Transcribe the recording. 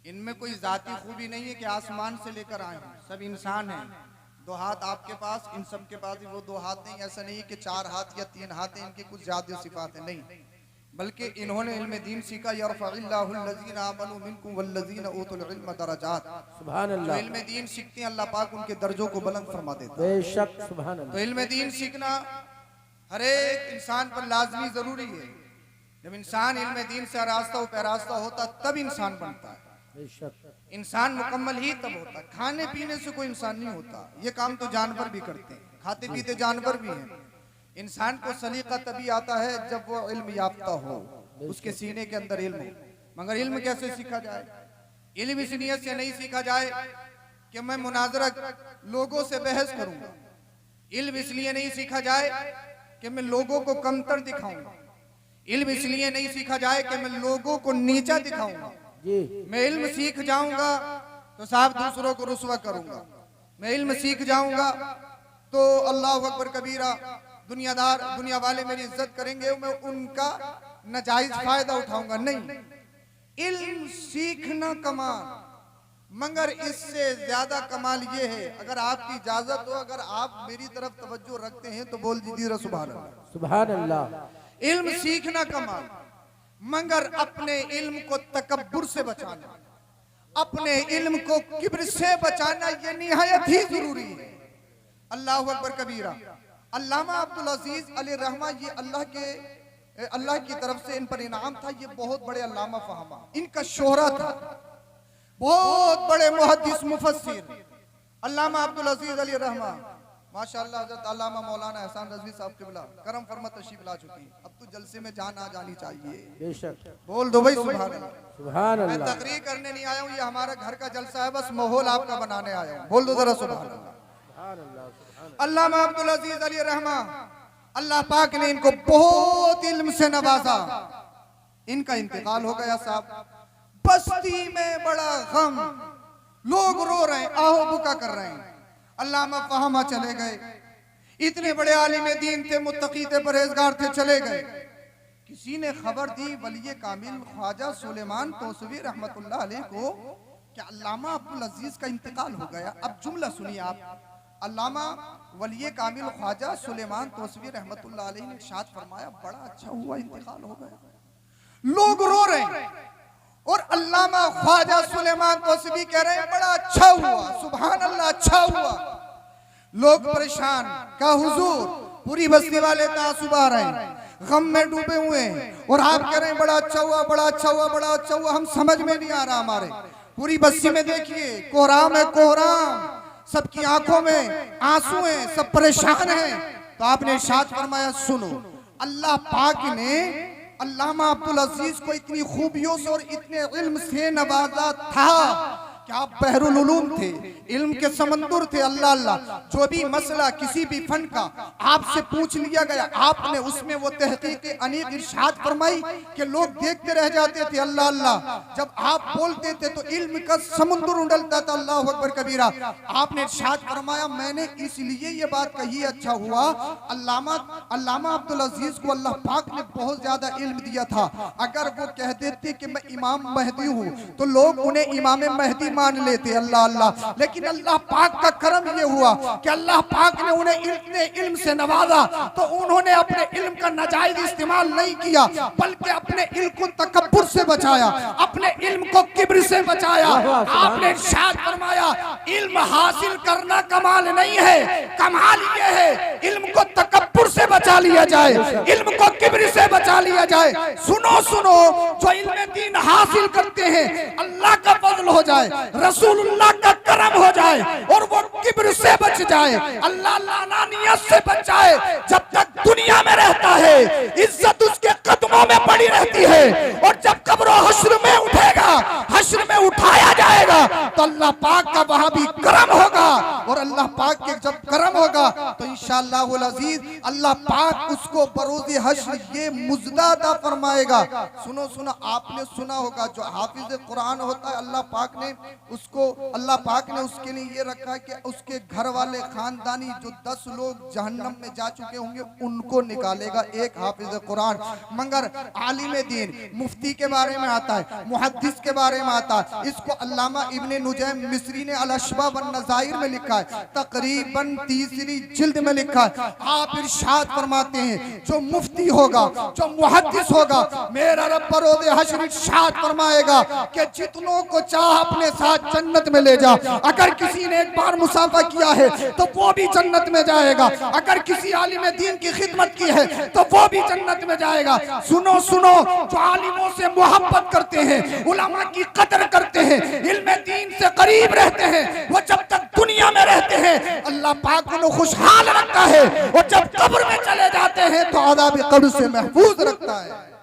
इनमें कोई जाती खूबी नहीं है कि आसमान से लेकर आए हैं, सब इंसान हैं। 2 हाथ आपके पास, इन सब के पास भी वो 2 हाथ नहीं। ऐसा नहीं कि 4 हाथ या 3 हाथ हैं, इनकी कुछ ज्यादा सिफात है, नहीं। बल्कि इन्होंने इल्म दीन सीखा। यरफ़इल्लाहुल्लज़ीना आमनू मिनकुम वल्लज़ीना ऊतुल इल्म दरजात। सुभान अल्लाह। जो इल्म दीन सीखते हैं अल्लाह पाक उनके दर्जों को बुलंद फरमा देता है। बेशक सुभान अल्लाह। तो इल्म दीन सीखना हर एक इंसान पर लाजमी जरूरी है। जब इंसान इल्म दीन से आरास्ता व पैरास्ता होता तब इंसान बनता है। इंसान मुकम्मल ही तब होता है। खाने पीने से कोई इंसान नहीं होता। ये काम तो जानवर भी करते हैं, खाते पीते जानवर भी हैं। इंसान को सलीका तभी आता है जब वो इल्म याफ्ता हो, उसके सीने के अंदर इल्म हो। मगर इल्म कैसे सीखा जाए? इल्म इस नियत से नहीं सीखा जाए कि मैं मुनाजरा लोगों से बहस करूंगा। इल्म इसलिए नहीं सीखा जाए कि मैं लोगों को कमतर दिखाऊंगा। इल्म इसलिए नहीं सीखा जाए कि मैं लोगों को नीचा दिखाऊंगा। मैं इल्म सीख जाऊंगा तो साहब दूसरों को रुस्वा करूंगा। मैं इल्म सीख जाऊंगा तो अल्लाह अकबर कबीरा, दुनिया वाले मेरी इज्जत करेंगे, मैं उनका नाजायज फायदा उठाऊंगा। नहीं, इल्म सीखना कमाल, मगर इससे ज्यादा कमाल ये है, अगर आपकी इजाजत हो, अगर आप मेरी तरफ तवज्जो रखते हैं तो बोल दीजिए सुभान अल्लाह। सुभान अल्लाह। इल्म सीखना कमाल, मगर अपने इल्म को तकब्बुर से बचाना, अपने इल्म को किब्र से बचाना, ये निहायत ही जरूरी है। अल्लाह अकबर कबीरा। अल्लामा अब्दुल अजीज अली रहमा, ये अल्लाह की तरफ से इन पर इनाम था। ये बहुत बड़े अल्लामा फहमा, इनका शोहरा था, बहुत बड़े मुहद्दिस मुफस्सिर अल्लामा अब्दुल अजीज अली रहमा। माशाअल्लाह हज़रत अल्लामा मौलाना एहसान रज़वी साहब क़िबला करम फरमा तशरीफ ला चुकी हैं। अब तो जलसे में जान आ जानी चाहिए। बेशक बोल दो भाई सुभान अल्लाह। सुभान अल्लाह। मैं तकरीर करने नहीं आया हूँ, ये हमारा घर का जलसा है, बस माहौल आपका बनाने आया हूँ। बोल दो जरा सुभान अल्लाह। अल्लामा अब्दुल अजीज अली रहमा, अल्लाह पाक ने इनको बहुत इल्म से नवाजा। इनका इंतकाल हो गया साहब। बस्ती में बड़ा गम, लोग रो रहे हैं, आहो बुका कर रहे हैं। अल्लामा फहमा चले गए, इतने बड़े आलिम दीन थे, मुत्तकी थे, परहेजगार थे, चले गए। किसी ने खबर दी वली कामिल ख्वाजा सुलेमान तौसवी रहमतुल्लाह अलैह को कि अल्लामा अब्दुल अजीज का इंतकाल हो गया। अब जुमला सुनिए आप। अल्लामा वली कामिल ख्वाजा सुलेमान तौसवी रहमतुल्लाह अलैह ने इरशाद फरमाया, बड़ा अच्छा हुआ इंतकाल हो गया। लोग रो रहे हैं और अल्लामा ख्वाजा सुलेमान तौसवी कह रहे हैं बड़ा अच्छा हुआ, सुभान अल्लाह, अच्छा हुआ। लोग परेशान, का हुजूर पूरी बस्ती वाले तासुब आ रहे हैं, गम में डूबे हुए हैं, और आप कह रहे हैं बड़ा अच्छा हुआ, बड़ा अच्छा हुआ, बड़ा अच्छा हुआ। हम समझ में नहीं आ रहा। हमारे पूरी बस्ती में देखिए कोहराम है, कोहराम, सबकी आंखों में आंसू हैं, सब परेशान हैं। तो आपने इरशाद फरमाया, सुनो, अल्लाह पाक ने अल्लामा अब्दुल अजीज को इतनी खूबियों से और इतने इल्म से नवाजा था कि आप बहरुल उलूम थे, इल्म के समंदर थे। अल्लाह अल्लाह, जो भी मसला किसी भी फन का आपसे पूछ लिया गया, आपने उसमें वो तहकीक अनीक इरशाद फरमाई कि लोग देखते रह जाते थे। अल्लाह अल्लाह, जब आप बोलते थे तो इल्म का समुद्र उंडलता था। अल्लाह अकबर कबीरा। आपने इरशाद फरमाया, मैंने इसलिए ये बात कही, अच्छा हुआ। अल्लामा अब्दुल अजीज को अल्लाह पाक ने बहुत ज्यादा इल्म दिया था। अगर वो कह देते कि मैं इमाम महदी हूँ तो लोग उन्हें इमाम महदी मान लेते। अल्लाह अल्लाह। लेकिन अल्लाह पाक का करम ये हुआ कि अल्लाह पाक ने उन्हें इतने इल्म से नवाजा तो उन्होंने अपने इल्म का नाजायज इस्तेमाल नहीं किया, बल्कि अपने इल्म को तकब्बुर से बचाया, अपने इल्म को किब्र से बचाया। आपने इरशाद फरमाया, इल्म हासिल करना कमाल नहीं है, कमाल ये है इल्म को तकब्बुर से बचा लिया जाए, इल्म को किब्र से बचा लिया जाए। सुनो सुनो, जो इल्म दीन हासिल करते हैं अल्लाह का फजल हो जाए, रसूलुल्लाह का करम हो जाए, और वो किब्र से बच जाए, अल्लाह लानानियत से बच जाए। जब तक दुनिया में रहता है इज्जत उसके कदमों में पड़ी रहती है, और जब कब्र हश्र में उठेगा, हश्र में उठाया जाएगा तो अल्लाह पाक का वहां भी करम होगा, और अल्लाह पाक के जब करम होगा तो इंशाअल्लाहुल अजीज अल्लाह पाक उसको बरोज़े हश्र ये मुजदा अता फरमाएगा। सुनो सुनो, आपने सुना होगा जो हाफिज कुरान होता है अल्लाह पाक ने उसके लिए ये रखा है कि उसके घर वाले खानदानी जो 10 लोग जहन्नम में जा चुके होंगे उनको निकालेगा एक हाफिज कुरान। मगर आलिम दीन मुफ्ती के बारे में आता है, मुहद्दिस के बारे में आता है। इसको अल्लामा इब्ने नुजैम मिस्री ने अल-अशबा वन नज़ाइर में लिखा है, तकरीबन 3री जिल्द में लिखा है। आप इरशाद फरमाते हैं जो मुफ्ती होगा, जो मुहद्दिस होगा, मेरा रब बरोज़े हश्र इरशाद फरमाएगा कि जितनों को चाह अपने साथ जन्नत में ले जा। अगर किसी ने एक बार मुसाफा किया है तो वो भी जन्नत में जाएगा। अगर किसी आलिम दीन की खिदमत की है तो वो भी जन्नत में जाएगा। सुनो सुनो, जो आलिमों से मोहब्बत करते हैं, उलमा की कदर करते हैं, इल्म दीन से करीब रहते हैं, वो जब तक दुनिया में रहते हैं अल्लाह पाक उन्हें खुशहाल रखता है, और जब कब्र में चले जाते हैं तो आज़ाब कब्र से महफूज रखता है।